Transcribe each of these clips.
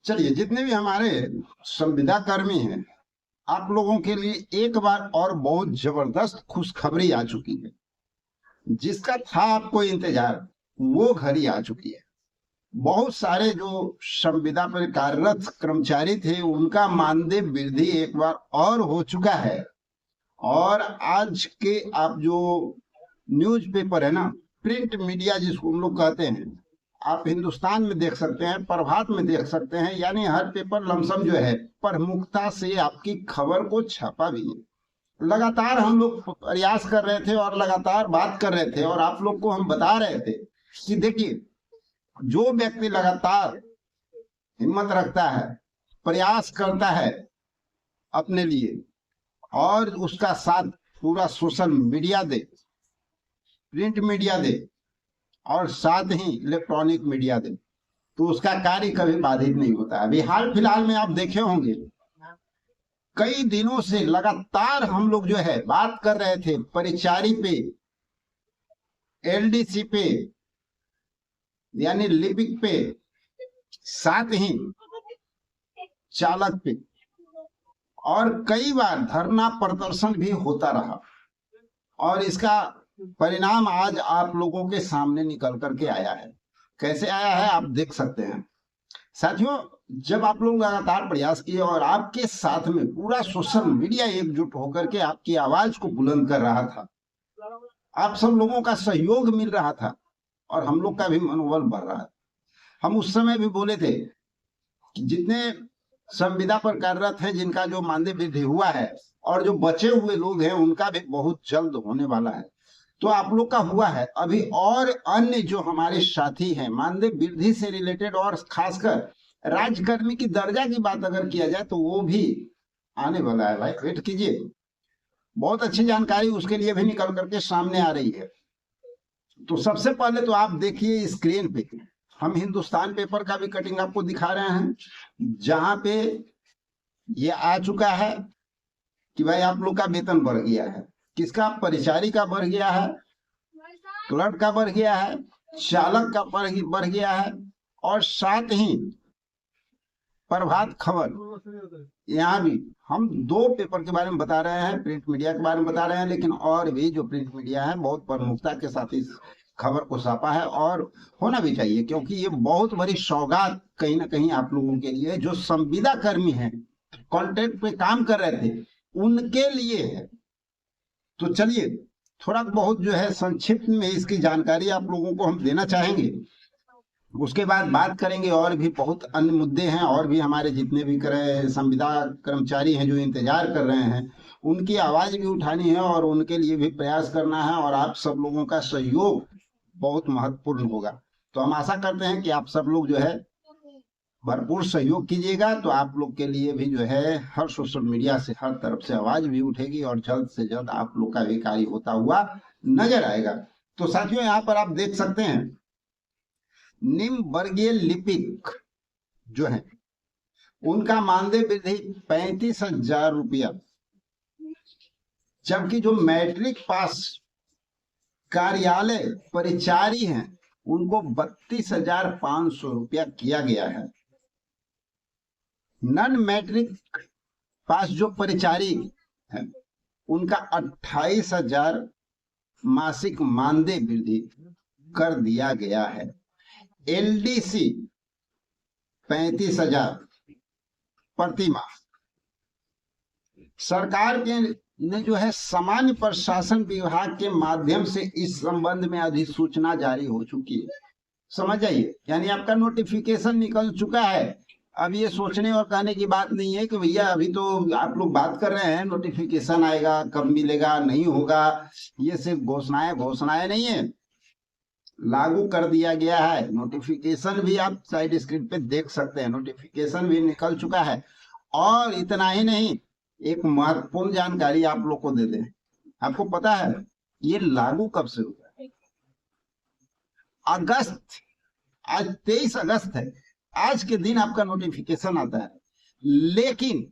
चलिए, जितने भी हमारे संविदा कर्मी हैं, आप लोगों के लिए एक बार और बहुत जबरदस्त खुशखबरी आ चुकी है। जिसका था आपको इंतजार, वो घड़ी आ चुकी है। बहुत सारे जो संविदा पर कार्यरत कर्मचारी थे, उनका मानदेय वृद्धि एक बार और हो चुका है। और आज के आप जो न्यूज़पेपर है ना, प्रिंट मीडिया जिसको हम लोग कहते हैं, आप हिंदुस्तान में देख सकते हैं, प्रभात में देख सकते हैं, यानी हर पेपर लमसम जो है प्रमुखता से आपकी खबर को छापा भी है। लगातार हम लोग प्रयास कर रहे थे और लगातार बात कर रहे थे और आप लोग को हम बता रहे थे कि देखिए, जो व्यक्ति लगातार हिम्मत रखता है, प्रयास करता है अपने लिए, और उसका साथ पूरा सोशल मीडिया दे, प्रिंट मीडिया दे और साथ ही इलेक्ट्रॉनिक मीडिया दे, तो उसका कार्य कभी बाधित नहीं होता। अभी हाल फिलहाल में आप देखे होंगे, कई दिनों से लगातार हम लोग जो है बात कर रहे थे परिचारी पे, एलडीसी पे, यानी लिपिक पे, साथ ही चालक पे, और कई बार धरना प्रदर्शन भी होता रहा। और इसका परिणाम आज आप लोगों के सामने निकल करके आया है। कैसे आया है आप देख सकते हैं। साथियों, जब आप लोग लगातार प्रयास किए और आपके साथ में पूरा सोशल मीडिया एकजुट होकर के आपकी आवाज को बुलंद कर रहा था, आप सब लोगों का सहयोग मिल रहा था और हम लोग का भी मनोबल बढ़ रहा है। हम उस समय भी बोले थे कि जितने संविदा पर कार्यरत हैं, जिनका जो मानदेय वृद्धि हुआ है और जो बचे हुए लोग हैं, उनका भी बहुत जल्द होने वाला है। तो आप लोग का हुआ है अभी, और अन्य जो हमारे साथी हैं, मानदेय वृद्धि से रिलेटेड और खासकर राज्यकर्मी की दर्जा की बात अगर किया जाए तो वो भी आने वाला है। भाई वेट कीजिए, बहुत अच्छी जानकारी उसके लिए भी निकल करके सामने आ रही है। तो सबसे पहले तो आप देखिए स्क्रीन पे, हम हिंदुस्तान पेपर का भी कटिंग आपको दिखा रहे हैं, जहां पे ये आ चुका है कि भाई आप लोग का वेतन बढ़ गया है। किसका? परिचारी का बढ़ गया है, क्लर्क का बढ़ गया है, चालक का बढ़ गया है, और साथ ही प्रभात खबर, यहाँ भी हम दो पेपर के बारे में बता रहे हैं, प्रिंट मीडिया के बारे में बता रहे हैं, लेकिन और भी जो प्रिंट मीडिया है बहुत प्रमुखता के साथ इस खबर को छापा है, और होना भी चाहिए, क्योंकि ये बहुत बड़ी सौगात कहीं ना कहीं आप लोगों के लिए, जो संविदा कर्मी हैं, कॉन्ट्रैक्ट पे काम कर रहे थे, उनके लिए है। तो चलिए, थोड़ा बहुत जो है संक्षिप्त में इसकी जानकारी आप लोगों को हम देना चाहेंगे। उसके बाद बात करेंगे, और भी बहुत अन्य मुद्दे हैं, और भी हमारे जितने भी संविदा कर्मचारी हैं जो इंतजार कर रहे हैं, उनकी आवाज भी उठानी है और उनके लिए भी प्रयास करना है, और आप सब लोगों का सहयोग बहुत महत्वपूर्ण होगा। तो हम आशा करते हैं कि आप सब लोग जो है भरपूर सहयोग कीजिएगा, तो आप लोग के लिए भी जो है हर सोशल मीडिया से हर तरफ से आवाज भी उठेगी और जल्द से जल्द आप लोग का भी कार्य होता हुआ नजर आएगा। तो साथियों, यहाँ पर आप देख सकते हैं निम्न वर्गीय लिपिक जो है उनका मानदेय वृद्धि 35,000 रुपया, जबकि जो मैट्रिक पास कार्यालय परिचारी हैं उनको 32,500 रुपया किया गया है। नॉन मैट्रिक पास जो परिचारी है उनका 28,000 मासिक मानदेय वृद्धि कर दिया गया है। एलडीसी 35,000 प्रति माह। सरकार के ने जो है सामान्य प्रशासन विभाग के माध्यम से इस संबंध में अधिसूचना जारी हो चुकी है। समझ जाइए, यानी आपका नोटिफिकेशन निकल चुका है। अब ये सोचने और कहने की बात नहीं है कि भैया अभी तो आप लोग बात कर रहे हैं नोटिफिकेशन आएगा, कब मिलेगा, नहीं होगा। ये सिर्फ घोषणाएं नहीं है, लागू कर दिया गया है। नोटिफिकेशन भी आप साइड स्क्रीन पे देख सकते हैं, नोटिफिकेशन भी निकल चुका है। और इतना ही नहीं, एक महत्वपूर्ण जानकारी आप लोग को दे दें। आपको पता है ये लागू कब से हुआ है? अगस्त, आज 23 अगस्त है, आज के दिन आपका नोटिफिकेशन आता है। लेकिन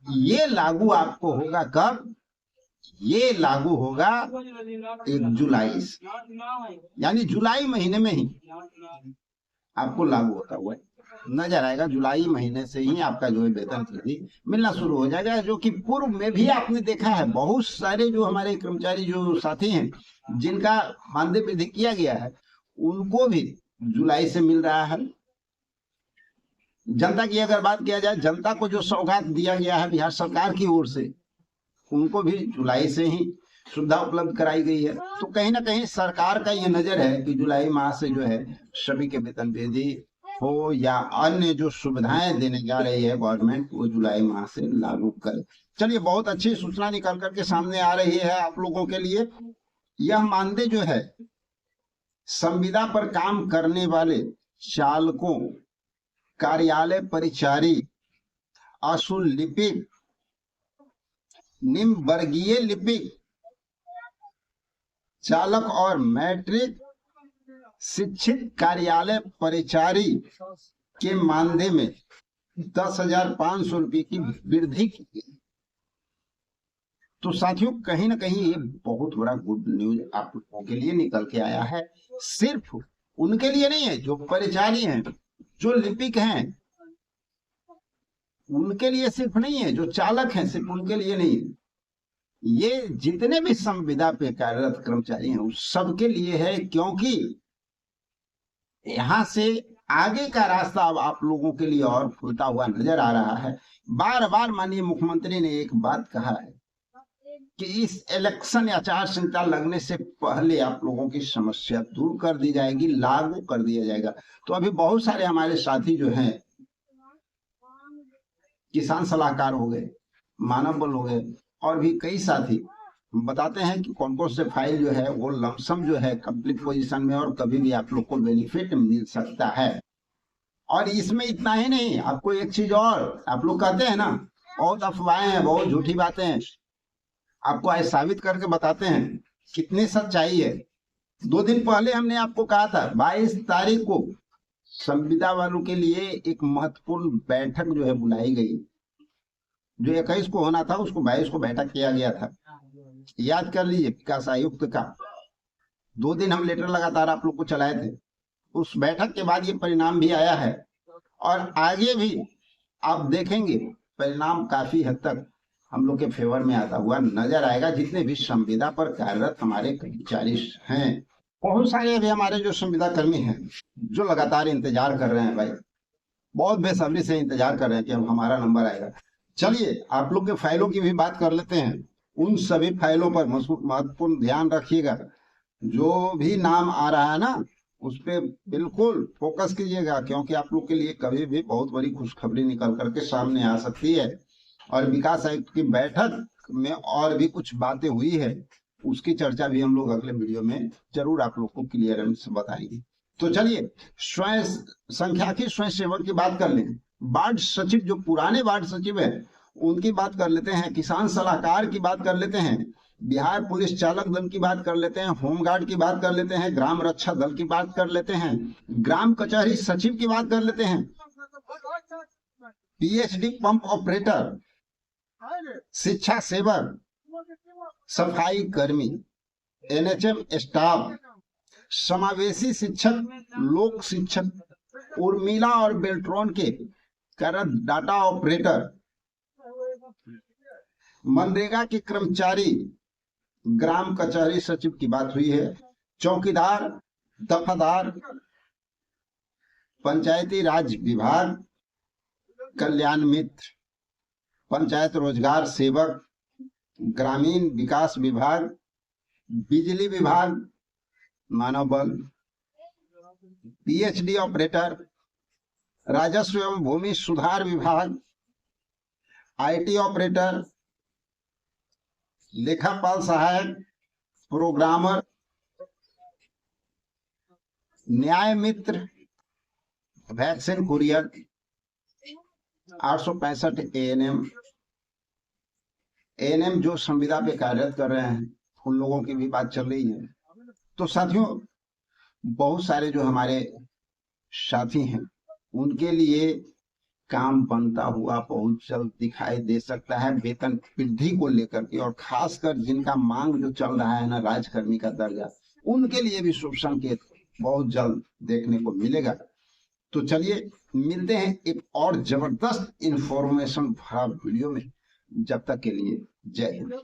ये लागू आपको होगा कब? ये लागू होगा 1 जुलाई से, यानी जुलाई महीने में ही आपको लागू होता हुआ है। नजर आएगा। जुलाई महीने से ही आपका जो है वेतन वृद्धि मिलना शुरू हो जाएगा, जो कि पूर्व में भी आपने देखा है बहुत सारे जो हमारे कर्मचारी जो साथी हैं जिनका मानदेय वृद्धि किया गया है उनको भी जुलाई से मिल रहा है। जनता की अगर बात किया जाए, जनता को जो सौगात दिया गया है बिहार सरकार की ओर से, उनको भी जुलाई से ही सुविधा उपलब्ध कराई गई है। तो कहीं ना कहीं सरकार का ये नजर है कि जुलाई माह से जो है सभी के वेतन वृद्धि हो या अन्य जो सुविधाएं देने जा रही है गवर्नमेंट, वो जुलाई माह से लागू करे। चलिए, बहुत अच्छी सूचना निकल करके सामने आ रही है आप लोगों के लिए। यह मानदेय जो है संविदा पर काम करने वाले चालकों, कार्यालय परिचारी, अशुल लिपिक, निम्न वर्गीय लिपिक, चालक और मैट्रिक शिक्षित कार्यालय परिचारी के मानदेय में 10,500 रुपये की वृद्धि की गई। तो साथियों, कहीं ना कहीं ये बहुत बड़ा गुड न्यूज आप लोगों के लिए निकल के आया है। सिर्फ उनके लिए नहीं है जो परिचारी हैं, जो लिपिक हैं, उनके लिए सिर्फ नहीं है, जो चालक हैं सिर्फ उनके लिए नहीं है, ये जितने भी संविदा पे कार्यरत कर्मचारी हैं उस सबके लिए है। क्योंकि यहां से आगे का रास्ता अब आप लोगों के लिए और खुलता हुआ नजर आ रहा है। बार बार माननीय मुख्यमंत्री ने एक बात कहा है कि इस इलेक्शन आचार संहिता लगने से पहले आप लोगों की समस्या दूर कर दी जाएगी, लागू कर दिया जाएगा। तो अभी बहुत सारे हमारे साथी जो हैं, किसान सलाहकार हो गए, मानव बल हो गए, और भी कई साथी बताते हैं कि कौन कौन से फाइल जो है वो लमसम जो है कंप्लीट पोजीशन में, और कभी भी आप लोग को बेनिफिट मिल सकता है। और इसमें इतना ही नहीं, आपको एक चीज और, आप लोग कहते हैं ना बहुत अफवाहें हैं, बहुत झूठी बातें हैं, आपको आज साबित करके बताते हैं कितनी सच्चाई है। 2 दिन पहले हमने आपको कहा था 22 तारीख को संविदा वालों के लिए एक महत्वपूर्ण बैठक जो है बुलाई गई। जो 21 को होना था उसको 22 को बैठक किया गया था, याद कर लीजिए। विकास आयुक्त का 2 दिन हम लेटर लगातार आप लोग को चलाए थे। उस बैठक के बाद ये परिणाम भी आया है, और आगे भी आप देखेंगे परिणाम काफी हद तक हम लोग के फेवर में आता हुआ नजर आएगा। जितने भी संविदा पर कार्यरत हमारे कर्मचारी हैं, बहुत सारे अभी हमारे जो संविदा कर्मी हैं जो लगातार इंतजार कर रहे हैं, भाई बहुत बेसब्री से इंतजार कर रहे हैं कि अब हमारा नंबर आएगा। चलिए, आप लोग के फाइलों की भी बात कर लेते हैं। उन सभी फाइलों पर महत्वपूर्ण ध्यान रखिएगा। जो भी नाम आ रहा है ना, उस पर बिल्कुल फोकस कीजिएगा, क्योंकि आप लोग के लिए कभी भी बहुत बड़ी खुशखबरी निकल करके सामने आ सकती है। और विकास आयुक्त की बैठक में और भी कुछ बातें हुई है, उसकी चर्चा भी हम लोग अगले वीडियो में जरूर आप लोग को क्लियरेंस बताएंगे। तो चलिए, स्वयं संख्याकी स्वयं सेवक की बात कर लें। वार्ड सचिव, जो पुराने वार्ड सचिव है उनकी बात कर लेते हैं। किसान सलाहकार की बात कर लेते हैं। बिहार पुलिस चालक दल की बात कर लेते हैं। होमगार्ड की बात कर लेते हैं। ग्राम रक्षा दल की बात कर लेते हैं। ग्राम कचहरी सचिव की बात कर लेते हैं। पीएचडी पंप ऑपरेटर, शिक्षा सेवक, सफाई कर्मी, एनएचएम स्टाफ, समावेशी शिक्षक, लोक शिक्षक, उर्मिला और बेल्ट्रॉन के कार्यरत डाटा ऑपरेटर, मनरेगा के कर्मचारी, ग्राम कचहरी सचिव की बात हुई है। चौकीदार, दफादार, पंचायती राज विभाग, कल्याण मित्र, पंचायत रोजगार सेवक, ग्रामीण विकास विभाग, बिजली विभाग, मानव बल, पीएचडी ऑपरेटर, राजस्व एवं भूमि सुधार विभाग, आईटी ऑपरेटर, लेखापाल सहायक, प्रोग्रामर, न्याय मित्र, वैक्सीन कुरियर, 865 एएनएम जो संविदा पे कार्यरत कर रहे हैं, उन लोगों की भी बात चल रही है। तो साथियों, बहुत सारे जो हमारे साथी हैं उनके लिए काम बनता हुआ बहुत जल्द दिखाई दे सकता है वेतन वृद्धि को लेकर के। और खासकर जिनका मांग जो चल रहा है ना राजकर्मी का दर्जा, उनके लिए भी शुभ संकेत बहुत जल्द देखने को मिलेगा। तो चलिए मिलते हैं एक और जबरदस्त इंफॉर्मेशन भरा वीडियो में। जब तक के लिए जय हिंद।